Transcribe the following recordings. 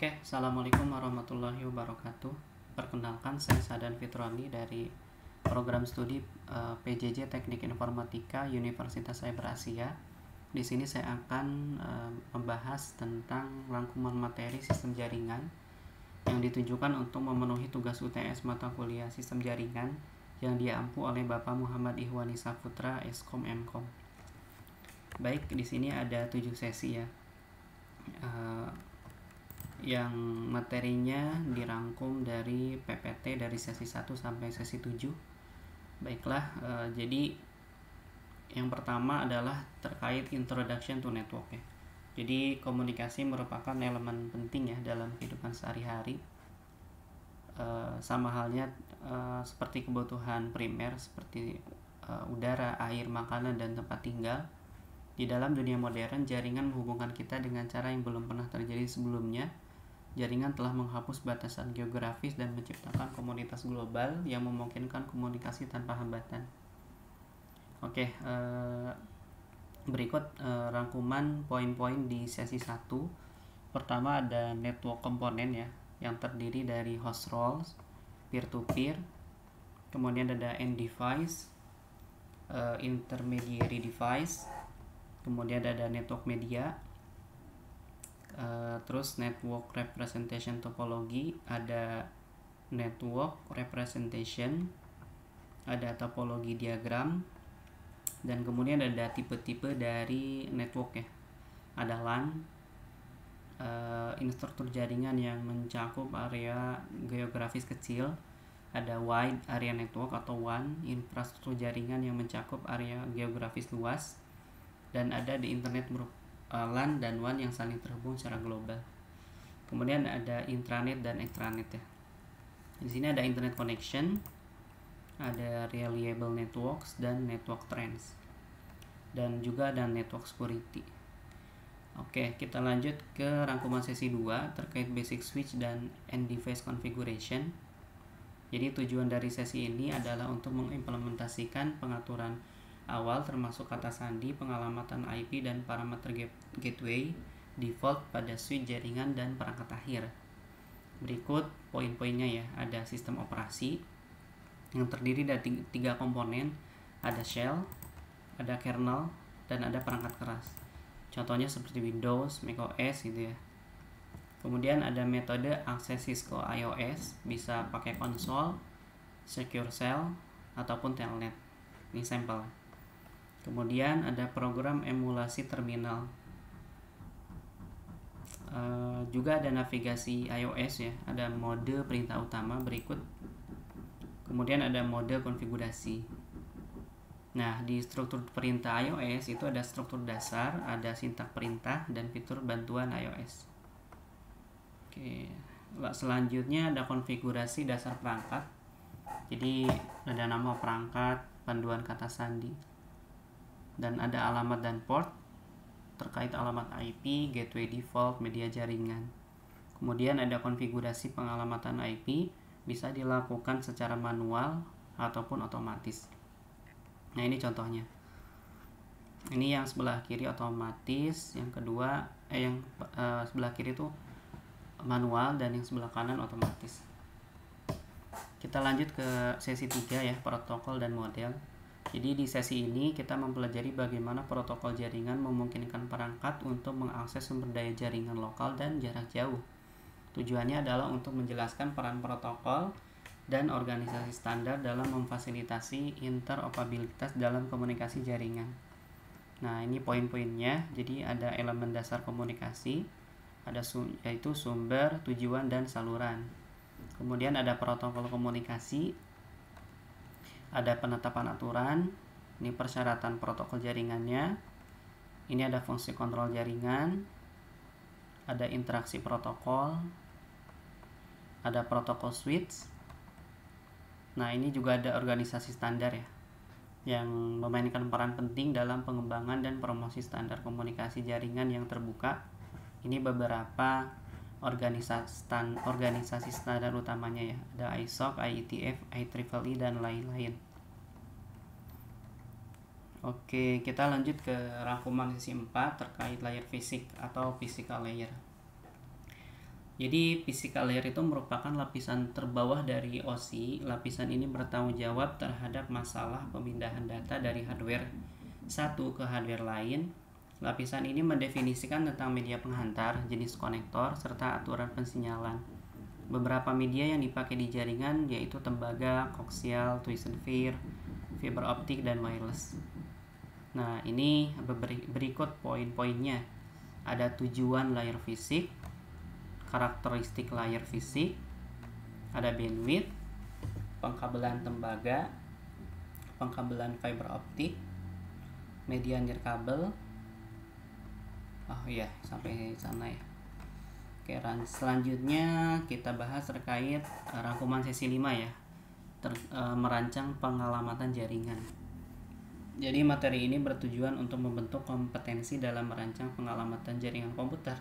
Oke, Assalamualaikum warahmatullahi wabarakatuh. Perkenalkan, saya Sadan Fitroni dari program studi PJJ Teknik Informatika Universitas Cyber Asia. Di sini saya akan membahas tentang rangkuman materi sistem jaringan yang ditujukan untuk memenuhi tugas UTS mata kuliah sistem jaringan yang diampu oleh Bapak Muhammad Ihwani Saputra, Eskom Mkom. Baik, di sini ada 7 sesi ya. Yang materinya dirangkum dari PPT dari sesi 1 sampai sesi 7. Baiklah, jadi yang pertama adalah terkait introduction to network ya. Jadi komunikasi merupakan elemen penting ya dalam kehidupan sehari-hari. Sama halnya seperti kebutuhan primer seperti udara, air, makanan, dan tempat tinggal. Di dalam dunia modern, jaringan menghubungkan kita dengan cara yang belum pernah terjadi sebelumnya. Jaringan telah menghapus batasan geografis dan menciptakan komunitas global yang memungkinkan komunikasi tanpa hambatan. Oke, berikut rangkuman poin-poin di sesi 1. Pertama ada network komponen ya, yang terdiri dari host roles, peer-to-peer, kemudian ada end device, intermediary device, kemudian ada network media, terus network representation topology, ada network representation, ada topologi diagram, dan kemudian ada tipe-tipe dari network ya. Ada LAN, infrastruktur jaringan yang mencakup area geografis kecil. Ada wide area network atau WAN, infrastruktur jaringan yang mencakup area geografis luas. Dan ada di internet LAN dan WAN yang saling terhubung secara global. Kemudian ada intranet dan extranet ya. Di sini ada internet connection, ada reliable networks dan network trends, dan juga ada network security. Oke, kita lanjut ke rangkuman sesi 2 terkait basic switch dan end device configuration. Jadi tujuan dari sesi ini adalah untuk mengimplementasikan pengaturan awal termasuk kata sandi, pengalamatan IP, dan parameter gateway default pada switch jaringan dan perangkat akhir. Berikut poin-poinnya ya. Ada sistem operasi yang terdiri dari 3 komponen, ada shell, ada kernel, dan ada perangkat keras. Contohnya seperti Windows, macOS gitu ya. Kemudian ada metode akses Cisco IOS, bisa pakai konsol, secure shell, ataupun telnet. Ini sampel. Kemudian ada program emulasi terminal. Juga ada navigasi iOS ya. Ada mode perintah utama berikut. Kemudian ada mode konfigurasi. Nah, di struktur perintah iOS itu ada struktur dasar, ada sintak perintah, dan fitur bantuan iOS. Oke, selanjutnya ada konfigurasi dasar perangkat. Jadi ada nama perangkat, panduan kata sandi, dan ada alamat dan port terkait alamat IP, gateway default, media jaringan. Kemudian ada konfigurasi pengalamatan IP, bisa dilakukan secara manual ataupun otomatis. Nah, ini contohnya. Ini yang sebelah kiri otomatis, yang kedua sebelah kiri itu manual, dan yang sebelah kanan otomatis. Kita lanjut ke sesi 3 ya, protokol dan model. Jadi di sesi ini kita mempelajari bagaimana protokol jaringan memungkinkan perangkat untuk mengakses sumber daya jaringan lokal dan jarak jauh. Tujuannya adalah untuk menjelaskan peran protokol dan organisasi standar dalam memfasilitasi interoperabilitas dalam komunikasi jaringan. Nah, ini poin-poinnya. Jadi ada elemen dasar komunikasi, yaitu sumber, tujuan, dan saluran. Kemudian ada protokol komunikasi, ada penetapan aturan, ini persyaratan protokol jaringannya, ini ada fungsi kontrol jaringan, ada interaksi protokol, ada protokol switch. Nah, ini juga ada organisasi standar ya, yang memainkan peran penting dalam pengembangan dan promosi standar komunikasi jaringan yang terbuka. Ini beberapa organisasi standar utamanya ya, ada ISOC, IETF, IEEE, dan lain-lain. Oke, kita lanjut ke rangkuman sesi 4 terkait layer fisik atau physical layer. Jadi physical layer itu merupakan lapisan terbawah dari OSI. Lapisan ini bertanggung jawab terhadap masalah pemindahan data dari hardware satu ke hardware lain. Lapisan ini mendefinisikan tentang media penghantar, jenis konektor, serta aturan pensinyalan. Beberapa media yang dipakai di jaringan yaitu tembaga, koaksial, twisted pair, fiber optik, dan wireless. Nah, ini berikut poin-poinnya. Ada tujuan layar fisik, karakteristik layar fisik, ada bandwidth, pengkabelan tembaga, pengkabelan fiber optik, media nirkabel. Oh iya, sampai sana ya. Oke, selanjutnya kita bahas terkait rangkuman sesi 5 ya. Merancang pengalamatan jaringan. Jadi materi ini bertujuan untuk membentuk kompetensi dalam merancang pengalamatan jaringan komputer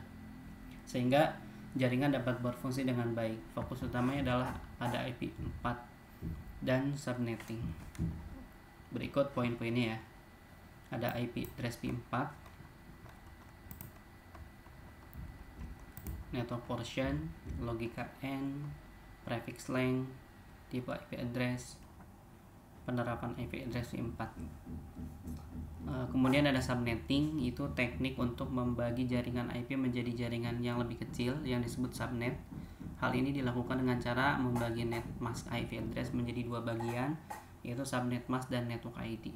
sehingga jaringan dapat berfungsi dengan baik. Fokus utamanya adalah pada IP4 dan subnetting. Berikut poin-poinnya ya. Ada IP address P4, network portion, logika N, prefix length, tipe IP address, penerapan IP address P4. Kemudian ada subnetting, itu teknik untuk membagi jaringan IP menjadi jaringan yang lebih kecil yang disebut subnet. Hal ini dilakukan dengan cara membagi net mask IP address menjadi dua bagian, yaitu subnet mask dan network ID.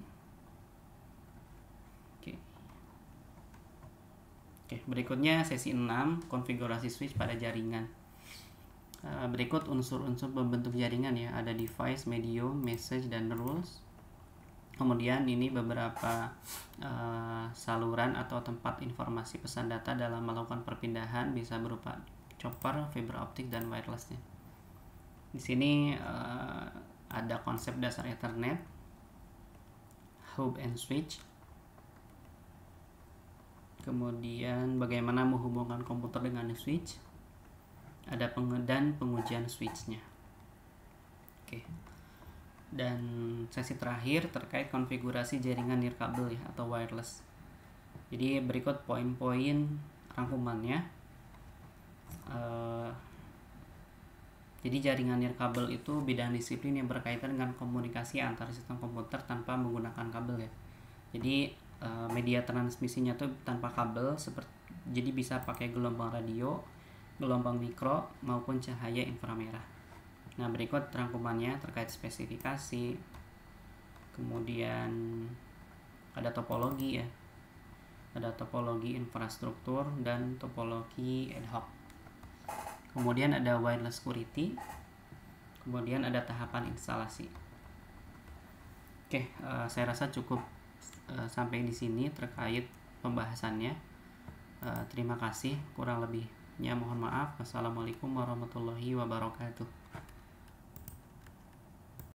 Oke, berikutnya sesi 6, konfigurasi switch pada jaringan. Berikut unsur-unsur pembentuk jaringan ya, ada device, medium, message, dan rules. Kemudian ini beberapa saluran atau tempat informasi pesan data dalam melakukan perpindahan, bisa berupa chopper, fiber optik, dan wirelessnya. Di sini ada konsep dasar Ethernet, hub and switch. Kemudian bagaimana menghubungkan komputer dengan switch, ada dan pengujian switchnya. Oke. Dan sesi terakhir terkait konfigurasi jaringan nirkabel ya, atau wireless. Jadi berikut poin-poin rangkumannya. Jadi jaringan nirkabel itu bidang disiplin yang berkaitan dengan komunikasi antar sistem komputer tanpa menggunakan kabel ya. Jadi media transmisinya tuh tanpa kabel, jadi bisa pakai gelombang radio, gelombang mikro, maupun cahaya inframerah. Nah, berikut rangkumannya terkait spesifikasi, kemudian ada topologi ya, ada topologi infrastruktur dan topologi ad hoc. Kemudian ada wireless security, kemudian ada tahapan instalasi. Oke, saya rasa cukup sampai di sini terkait pembahasannya. Terima kasih, kurang lebihnya mohon maaf. Wassalamualaikum warahmatullahi wabarakatuh.